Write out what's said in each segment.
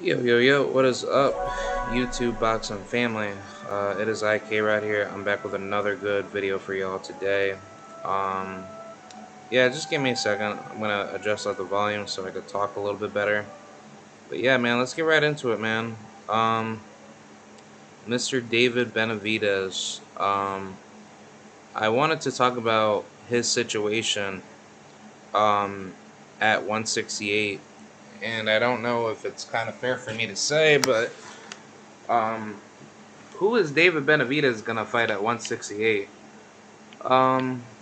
Yo, yo, yo, what is up, YouTube boxing family? It is IK right here. I'm back with another good video for y'all today. Um, yeah, just give me a second. I'm gonna adjust out the volume so I could talk a little bit better. But yeah, man, let's get right into it, man. Mr. David Benavidez. I wanted to talk about his situation um, at 168, and I don't know if it's kind of fair for me to say, but um, who is David Benavidez gonna fight at 168?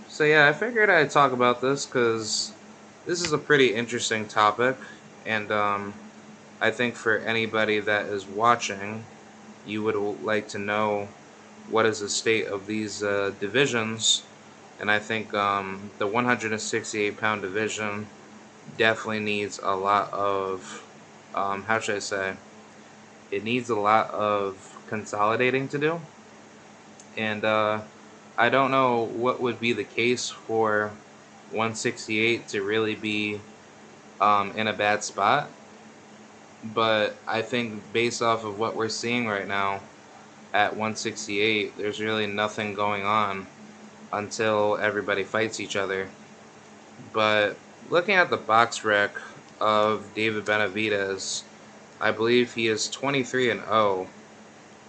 So yeah, I figured I'd talk about this because this is a pretty interesting topic, and I think for anybody that is watching, you would like to know what is the state of these divisions, and I think the 168-pound division definitely needs a lot of, how should I say, it needs a lot of consolidating to do, and I don't know what would be the case for 168 to really be in a bad spot. But I think based off of what we're seeing right now at 168, there's really nothing going on until everybody fights each other. But looking at the box rec of David Benavidez, I believe he is 23 and 0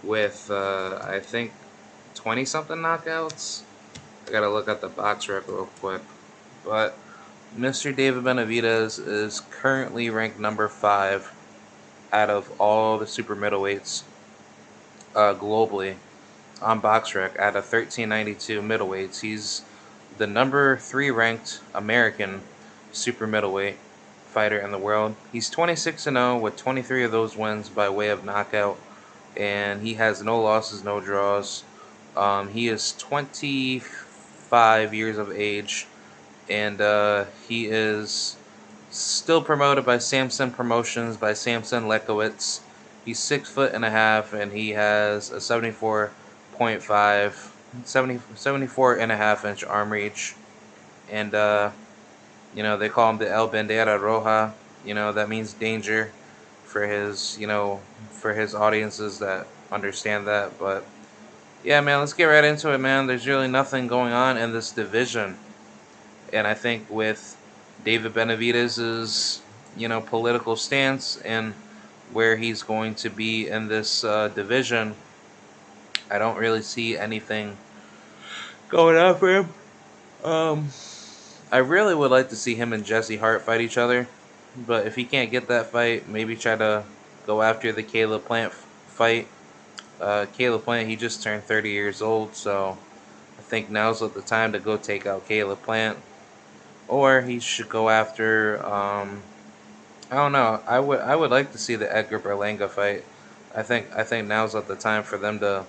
with I think 20 something knockouts. I gotta look at the box rec real quick. But Mr. David Benavidez is currently ranked number 5 out of all the super middleweights globally on BoxRec at a 1392 middleweights. He's the number 3 ranked American super middleweight fighter in the world. He's 26 and 0 with 23 of those wins by way of knockout, and he has no losses, no draws. He is 25 years of age, and he is still promoted by Samson Promotions by Samson Lekowitz. He's 6 foot and a half, and he has a 74 and a half inch arm reach. And they call him the El Bandera Roja. That means danger for his audiences that understand that. But yeah, man, let's get right into it, man. There's really nothing going on in this division. And I think with David Benavidez's, political stance and where he's going to be in this division, I don't really see anything going on for him. Um, I really would like to see him and Jesse Hart fight each other, but if he can't get that fight, maybe try to go after the Caleb Plant fight. Caleb Plant, he just turned 30 years old, so I think now's the time to go take out Caleb Plant. Or he should go after. I don't know. I would like to see the Edgar Berlanga fight. I think now's not the time for them to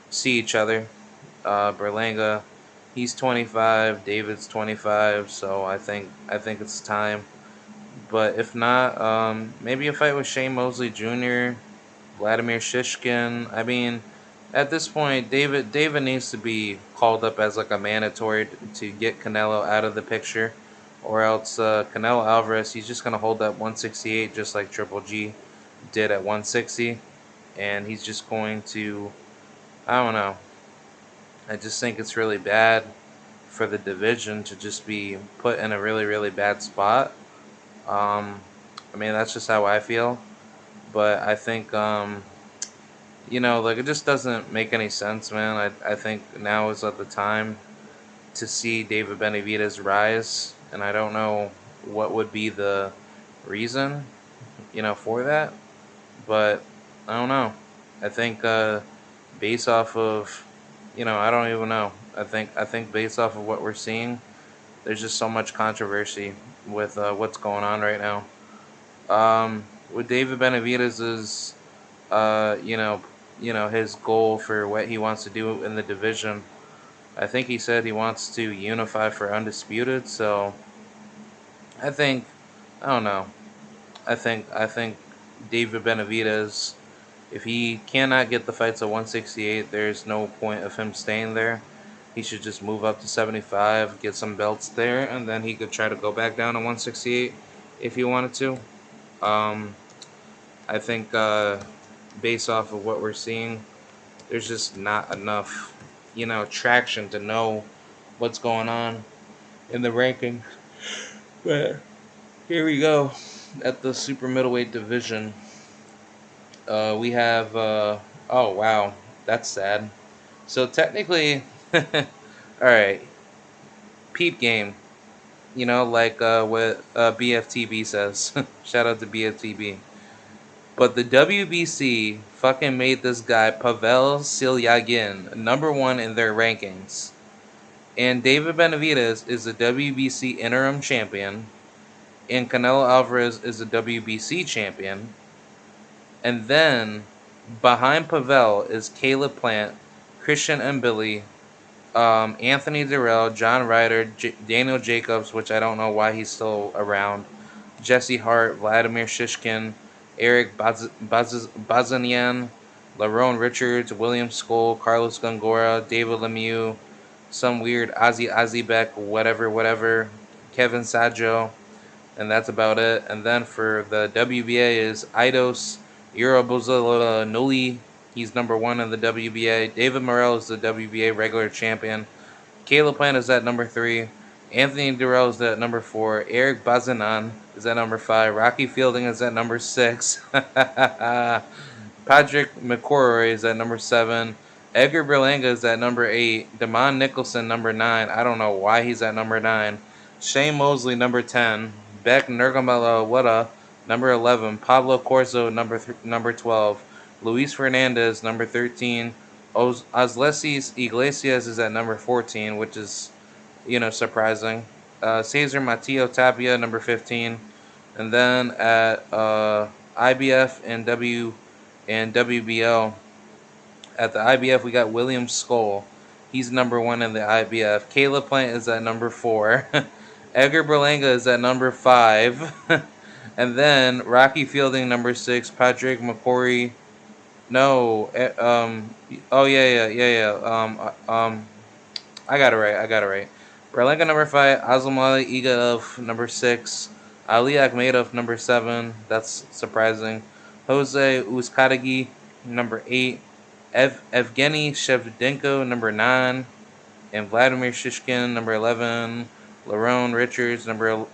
see each other. Berlanga, he's 25. David's 25. So I think it's time. But if not, maybe a fight with Shane Mosley Jr., Vladimir Shishkin. I mean, at this point, David needs to be called up as like a mandatory to get Canelo out of the picture, or else Canelo Alvarez, he's just gonna hold that 168 just like Triple G did at 160, and he's just going to, I don't know. I just think it's really bad for the division to just be put in a really really bad spot. Um, I mean that's just how I feel, but I think like it just doesn't make any sense, man. I think now is at the time to see David Benavidez rise, and I don't know what would be the reason, for that, but I don't know. I think based off of, I don't even know. I think based off of what we're seeing, there's just so much controversy with what's going on right now. With David Benavidez's, uh, you know, his goal for what he wants to do in the division. I think he said he wants to unify for undisputed. So I think, I don't know. I think David Benavidez, if he cannot get the fights at 168, there's no point of him staying there. He should just move up to 75, get some belts there, and then he could try to go back down to 168 if he wanted to. Um, I think based off of what we're seeing, there's just not enough, traction to know what's going on in the rankings. But here we go at the super middleweight division. We have oh wow, that's sad. So technically, all right, peep game. Like what BFTB says. Shout out to BFTB. But the WBC fucking made this guy Pavel Silyagin number one in their rankings. And David Benavidez is the WBC interim champion. And Canelo Alvarez is the WBC champion. And then behind Pavel is Caleb Plant, Christian Mbili, Anthony Durrell, John Ryder, Daniel Jacobs, which I don't know why he's still around, Jesse Hart, Vladimir Shishkin, Eric Bazanian, Lerone Richards, William Skoll, Carlos Gongora, David Lemieux, some weird Ozzy Ozzybeck, whatever, Kevin Sajo, and that's about it. And then for the WBA is Eidos Eurobozolola Nuli. He's number one in the WBA. David Morrell is the WBA regular champion. Caleb Plant is at number 3. Anthony Durrell is at number 4. Eric Bazanan is at number 5. Rocky Fielding is at number 6. Patrick McCrory is at number 7. Edgar Berlanga is at number 8. Damon Nicholson, number 9. I don't know why he's at number 9. Shane Mosley, number 10. Beck Nurmagomedov, number 11. Pablo Corzo, number 12. Luis Fernandez, number 13. Oslesis Iglesias is at number 14, which is, surprising. Cesar Matteo Tapia, number 15. And then at IBF and WBO, at the IBF, we got William Skoll. He's number 1 in the IBF. Caleb Plant is at number 4. Edgar Berlanga is at number 5. And then Rocky Fielding, number 6. Patrick McCrory. No. Oh, yeah. I got it right. Berlanga, number 5. Azumali Igadov, number 6. Ali Akhmedov, number 7. That's surprising. Jose Uzcategui, number 8. Evgeny Shevchenko, number 9. And Vladimir Shishkin, number 11. Lerone Richards, Vladimir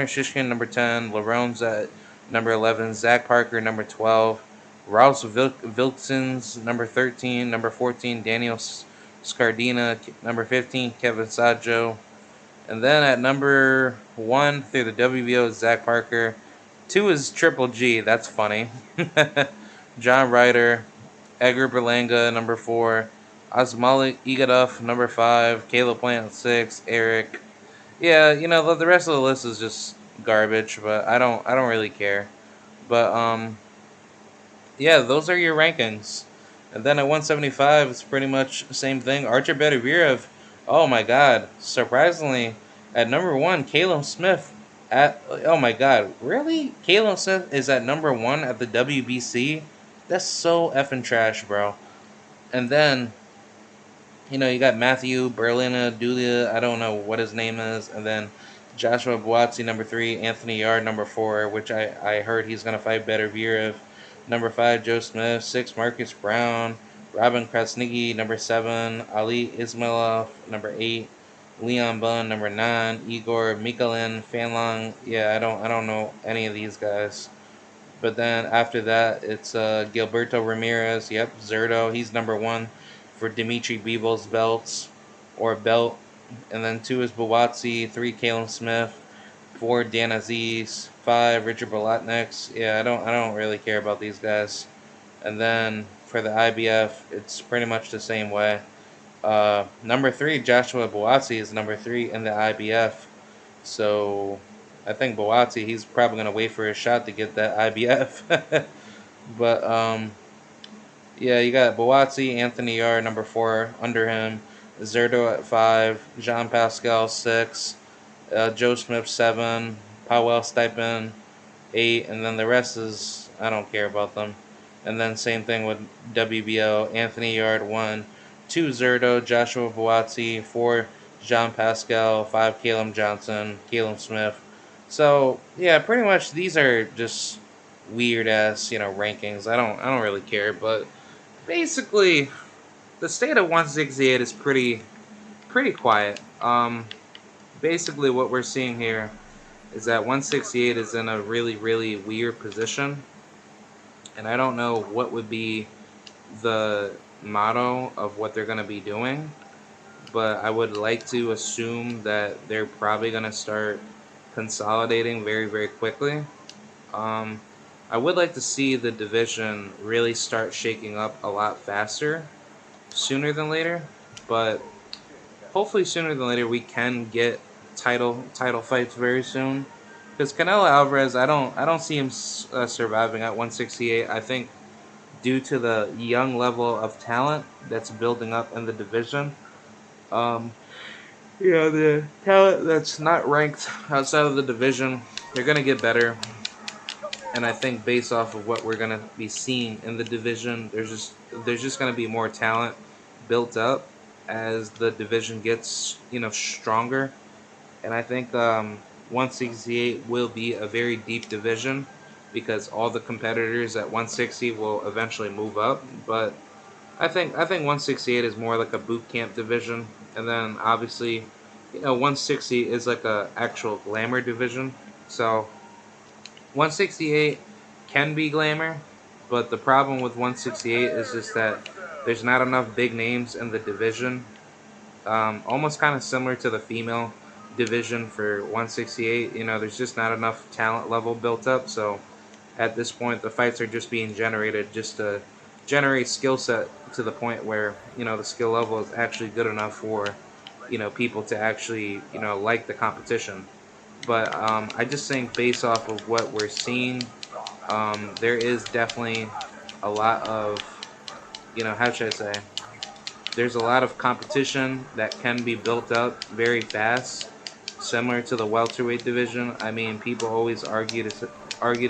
Shishkin, number 10. Lerone's at number 11. Zach Parker, number 12. Rouse Vilksons, number 13. Number 14, Daniel Scardina. Number 15, Kevin Sajo. And then at number 1 through the WBO is Zach Parker. 2 is Triple G. That's funny. John Ryder. Edgar Berlanga, number 4. Osmalik Igadov, number 5. Caleb Plant, 6. Eric. Yeah, the rest of the list is just garbage, but I don't really care. But yeah, those are your rankings. And then at 175, it's pretty much the same thing. Archer Beterbiev, oh my God, surprisingly at number 1, Caleb Smith. Oh my God, really? Caleb Smith is at number 1 at the WBC. That's so effing trash, bro. And then, you got Matthew Berlina Dulia, I don't know what his name is. And then Joshua Buatsi, number 3. Anthony Yard, number 4, which I heard he's going to fight Beterbiev. Number 5, Joe Smith. 6, Marcus Brown. Robin Krasniggi, number 7. Ali Ismailov, number 8. Leon Bunn, number 9. Igor Mikulin, Fanlong. Yeah, I don't know any of these guys. But then after that, it's Gilberto Ramirez. Yep, Zerto. He's number 1 for Dimitri Bivol belt. And then 2 is Buatsi. 3, Caleb Smith. 4, Dan Aziz. 5, Richard Bolotniks. Yeah, I don't really care about these guys. And then for the IBF, it's pretty much the same way. Number 3, Joshua Buatsi is number 3 in the IBF. So I think Buatsi, he's probably going to wait for his shot to get that IBF. But, yeah, you got Buatsi, Anthony Yard, number 4, under him. Zerto at 5. Jean Pascal, 6. Joe Smith, 7. Powell Stipend, 8. And then the rest is, I don't care about them. And then same thing with WBO. Anthony Yard, 1. 2, Zerto. Joshua Buatsi. 4, Jean Pascal. 5, Caleb Johnson. Caleb Smith. So, yeah, pretty much these are just weird ass, rankings. I don't really care, but basically the state of 168 is pretty quiet. Basically what we're seeing here is that 168 is in a really weird position, and I don't know what would be the motto of what they're going to be doing, but I would like to assume that they're probably going to start consolidating very quickly. Um, I would like to see the division really start shaking up a lot faster sooner than later, but hopefully sooner than later we can get title fights very soon. Because Canelo Alvarez, I don't see him surviving at 168. I think due to the young level of talent that's building up in the division, um, the talent that's not ranked outside of the division, they're gonna get better. And I think based off of what we're gonna be seeing in the division, there's just gonna be more talent built up as the division gets stronger. And I think 168 will be a very deep division because all the competitors at 160 will eventually move up. But I think 168 is more like a boot camp division, and then obviously, 160 is like a actual glamour division. So 168 can be glamour, but the problem with 168 is just that there's not enough big names in the division. Almost kind of similar to the female division for 168. There's just not enough talent level built up. So at this point, the fights are just being generated just to generate skill set to the point where the skill level is actually good enough for people to actually like the competition. But I just think based off of what we're seeing, there is definitely a lot of how should I say? There's a lot of competition that can be built up very fast, similar to the welterweight division. I mean, people always argue to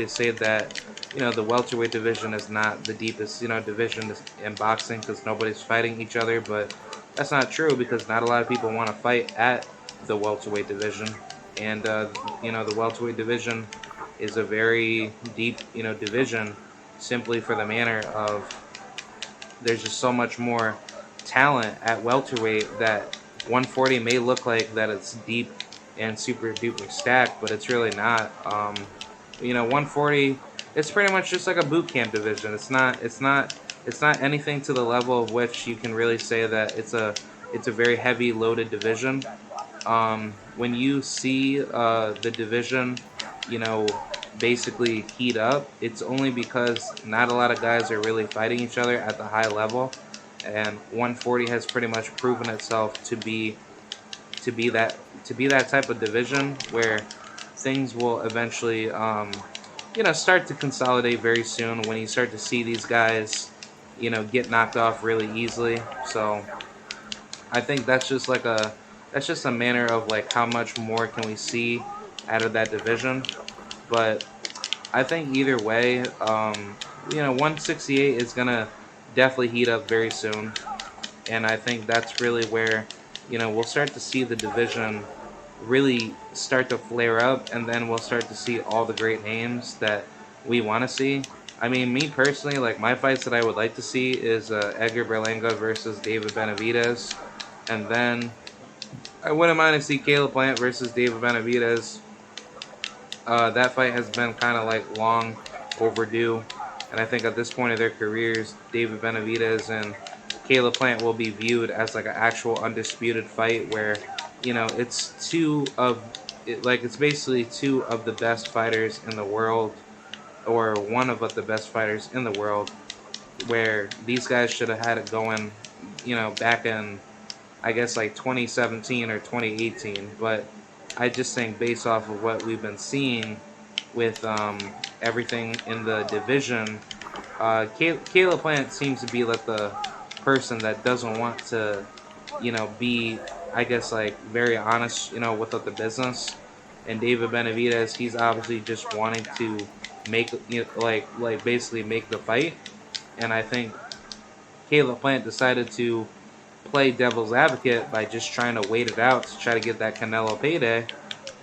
say that the welterweight division is not the deepest division in boxing because nobody's fighting each other, but that's not true because not a lot of people want to fight at the welterweight division, and the welterweight division is a very deep division simply for the manner of there's just so much more talent at welterweight that 140 may look like that it's deep and super duper stacked, but it's really not. 140, it's pretty much just like a boot camp division. It's not anything to the level of which you can really say that it's a very heavy loaded division. When you see the division, you know, basically heat up, it's only because not a lot of guys are really fighting each other at the high level, and 140 has pretty much proven itself to be that type of division where things will eventually start to consolidate very soon when you start to see these guys get knocked off really easily. So I think that's just a manner of like how much more can we see out of that division. But I think either way, 168 is gonna definitely heat up very soon, and I think that's really where we'll start to see the division really start to flare up, and then we'll start to see all the great names that we want to see. I mean, me personally, like my fights that I would like to see is Edgar Berlanga versus David Benavidez, and then I wouldn't mind to see Caleb Plant versus David Benavidez. That fight has been kind of like long overdue, and I think at this point of their careers, David Benavidez and Caleb Plant will be viewed as like an actual undisputed fight where it's it's basically two of the best fighters in the world, or one of the best fighters in the world, where these guys should have had it going back in I guess like 2017 or 2018. But I just think based off of what we've been seeing with everything in the division, Caleb Plant seems to be like the person that doesn't want to, be, I guess, like very honest, with the business. And David Benavidez, he's obviously just wanting to make, like basically make the fight. And I think Caleb Plant decided to play devil's advocate by just trying to wait it out to try to get that Canelo payday.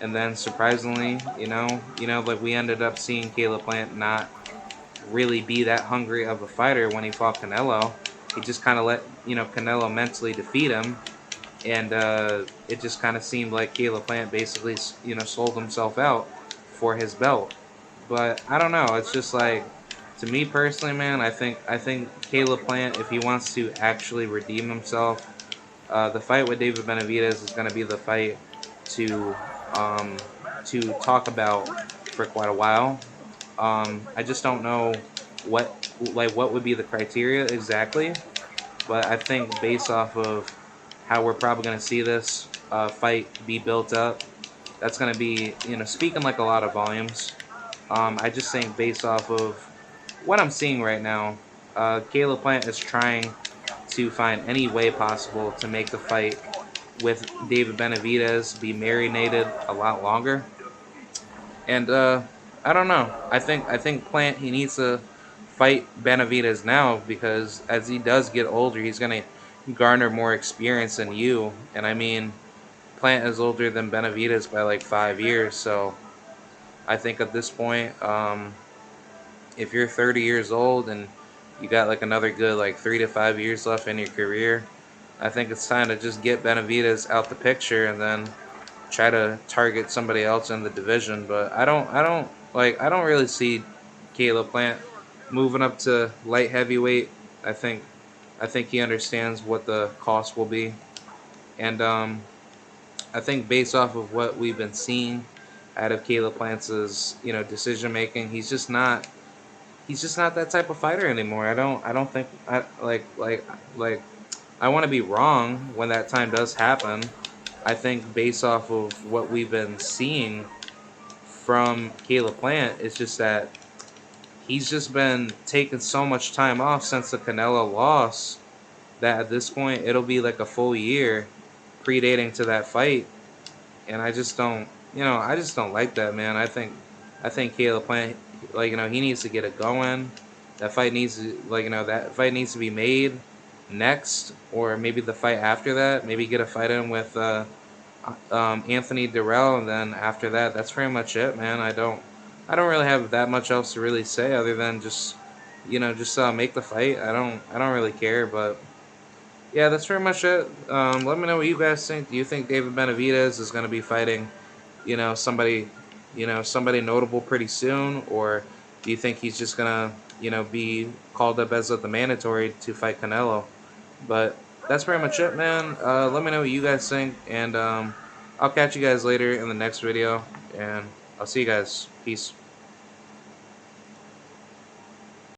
And then surprisingly, like we ended up seeing Caleb Plant not really be that hungry of a fighter when he fought Canelo. He just kind of let Canelo mentally defeat him, and it just kind of seemed like Caleb Plant basically sold himself out for his belt. But I don't know. It's just like, to me personally, man. I think Caleb Plant, if he wants to actually redeem himself, the fight with David Benavidez is going to be the fight to um, to talk about for quite a while. I just don't know what would be the criteria exactly, but I think based off of how we're probably going to see this fight be built up, that's going to be speaking like a lot of volumes. I just think based off of what I'm seeing right now, Caleb Plant is trying to find any way possible to make the fight with David Benavidez be marinated a lot longer. And I don't know. I think Plant, he needs to fight Benavidez now, because as he does get older, he's gonna garner more experience than you. And I mean, Plant is older than Benavidez by like 5 years. So I think at this point, if you're 30 years old and you got like another good like 3 to 5 years left in your career, I think it's time to just get Benavidez out the picture and then try to target somebody else in the division. But I don't really see Caleb Plant moving up to light heavyweight. I think I think he understands what the cost will be, and I think based off of what we've been seeing out of Caleb Plant's decision making, he's just not that type of fighter anymore. I don't think like I want to be wrong when that time does happen. I think based off of what we've been seeing from Caleb Plant, it's just that he's just been taking so much time off since the Canelo loss that at this point it'll be like a full year predating to that fight, and I just don't like that, man. I think Caleb Plant, he needs to get it going. That fight needs to be made next, or maybe the fight after that. Maybe get a fight in with Anthony Durrell, and then after that, that's pretty much it, man. I don't really have that much else to really say other than just make the fight. I don't really care, but yeah, that's pretty much it. Let me know what you guys think. Do you think David Benavidez is going to be fighting, somebody, somebody notable pretty soon, or do you think he's just gonna, be called up as the mandatory to fight Canelo? But that's pretty much it, man. Let me know what you guys think, and I'll catch you guys later in the next video, and I'll see you guys. Peace.